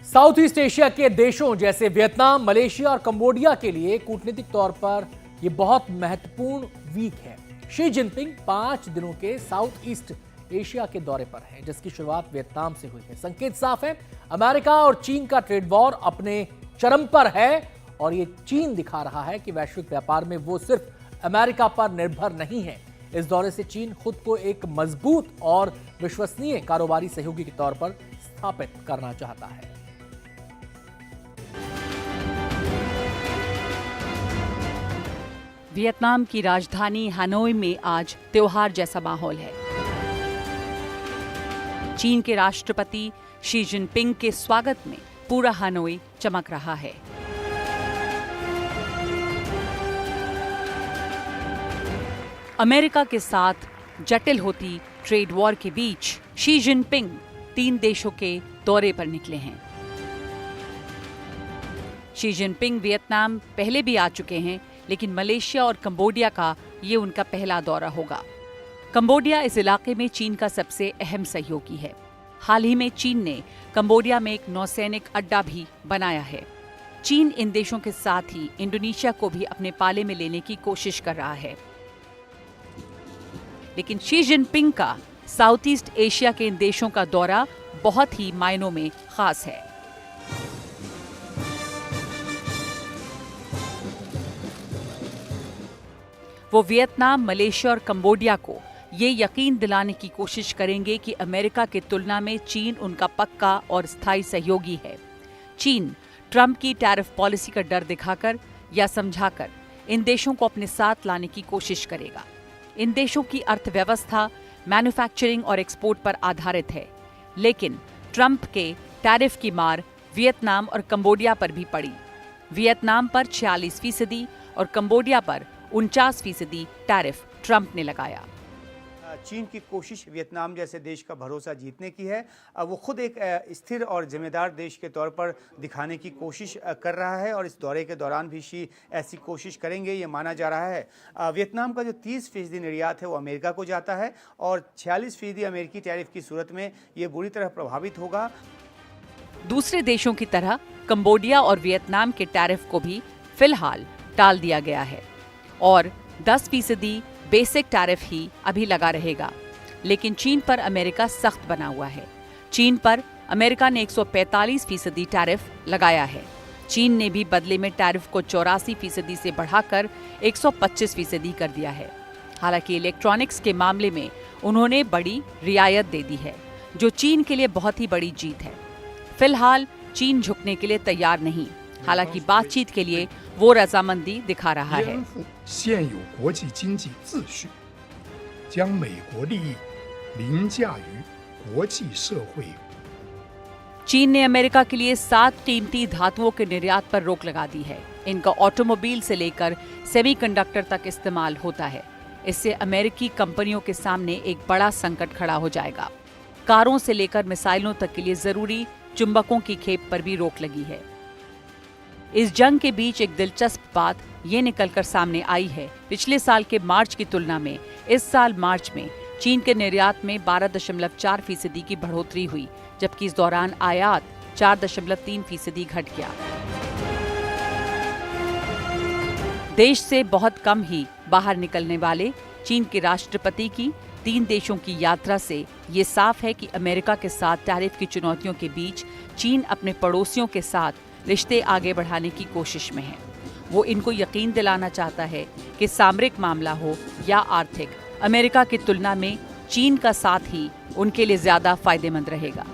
South east Asia के देशों जैसे वियतनाम, मलेशिया और कंबोडिया के लिए कूटनीतिक तौर पर यह बहुत महत्वपूर्ण वीक है। शी जिनपिंग 5 दिनों के साउथ ईस्ट एशिया के दौरे पर हैं, जिसकी शुरुआत वियतनाम से हुई है। संकेत साफ है, अमेरिका और चीन का ट्रेड वॉर अपने चरम पर है और ये चीन दिखा रहा है कि वैश्विक व्यापार में वो सिर्फ अमेरिका पर निर्भर नहीं है। इस दौरे से चीन खुद को एक मजबूत और विश्वसनीय कारोबारी सहयोगी के तौर पर स्थापित करना चाहता है। वियतनाम की राजधानी हनोई में आज त्योहार जैसा माहौल है। चीन के राष्ट्रपति शी जिनपिंग के स्वागत में पूरा हनोई चमक रहा है। अमेरिका के साथ जटिल होती ट्रेड वॉर के बीच शी जिनपिंग 3 देशों के दौरे पर निकले हैं। शी जिनपिंग वियतनाम पहले भी आ चुके हैं, लेकिन मलेशिया और कंबोडिया का ये उनका पहला दौरा होगा। कंबोडिया इस इलाके में चीन का सबसे अहम सहयोगी है। हाल ही में चीन ने कंबोडिया में एक नौसैनिक अड्डा भी बनाया है। चीन इन देशों के साथ ही इंडोनेशिया को भी अपने पाले में लेने की कोशिश कर रहा है। लेकिन शी जिनपिंग का साउथ ईस्ट एशिया के इन देशों का दौरा बहुत ही मायनों में खास है। वो वियतनाम, मलेशिया और कंबोडिया को ये यकीन दिलाने की कोशिश करेंगे कि अमेरिका की तुलना में चीन उनका पक्का और स्थायी सहयोगी है। चीन ट्रंप की टैरिफ पॉलिसी का डर दिखाकर या समझाकर इन देशों को अपने साथ लाने की कोशिश करेगा। इन देशों की अर्थव्यवस्था मैन्युफैक्चरिंग और एक्सपोर्ट पर आधारित है, लेकिन ट्रंप के टैरिफ की मार वियतनाम और कंबोडिया पर भी पड़ी। वियतनाम पर 46% और कंबोडिया पर 49% टैरिफ ट्रंप ने लगाया। चीन की कोशिश वियतनाम जैसे देश का भरोसा जीतने की है। वो खुद एक स्थिर और जिम्मेदार देश के तौर पर दिखाने की कोशिश कर रहा है और इस दौरे के दौरान भी शी ऐसी कोशिश करेंगे, ये माना जा रहा है। वियतनाम का जो 30% निर्यात है वो अमेरिका को जाता है और 46% अमेरिकी टैरिफ की सूरत में ये बुरी तरह प्रभावित होगा। दूसरे देशों की तरह कंबोडिया और वियतनाम के टैरिफ को भी फिलहाल टाल दिया गया है और 10% बेसिक टैरिफ ही अभी लगा रहेगा। लेकिन चीन पर अमेरिका सख्त बना हुआ है। चीन पर अमेरिका ने 145% टैरिफ लगाया है। चीन ने भी बदले में टैरिफ को 84% से बढ़ाकर 125% कर दिया है। हालांकि इलेक्ट्रॉनिक्स के मामले में उन्होंने बड़ी रियायत दे दी है, जो चीन के लिए बहुत ही बड़ी जीत है। फिलहाल चीन झुकने के लिए तैयार नहीं, हालांकि बातचीत के लिए वो रजामंदी दिखा रहा है। चीन ने अमेरिका के लिए 7 कीमती धातुओं के निर्यात पर रोक लगा दी है। इनका ऑटोमोबाइल से लेकर सेमीकंडक्टर तक इस्तेमाल होता है। इससे अमेरिकी कंपनियों के सामने एक बड़ा संकट खड़ा हो जाएगा। कारों से लेकर मिसाइलों तक के लिए जरूरी चुंबकों की खेप पर भी रोक लगी है। इस जंग के बीच एक दिलचस्प बात ये निकलकर सामने आई है। पिछले साल के मार्च की तुलना में इस साल मार्च में चीन के निर्यात में 12.4% की बढ़ोतरी हुई, जबकि इस दौरान आयात 4.3% घट गया। देश से बहुत कम ही बाहर निकलने वाले चीन के राष्ट्रपति की 3 देशों की यात्रा से ये साफ है कि अमेरिका के साथ टैरिफ की चुनौतियों के बीच चीन अपने पड़ोसियों के साथ रिश्ते आगे बढ़ाने की कोशिश में है। वो इनको यकीन दिलाना चाहता है कि सामरिक मामला हो या आर्थिक, अमेरिका की तुलना में चीन का साथ ही उनके लिए ज्यादा फायदेमंद रहेगा।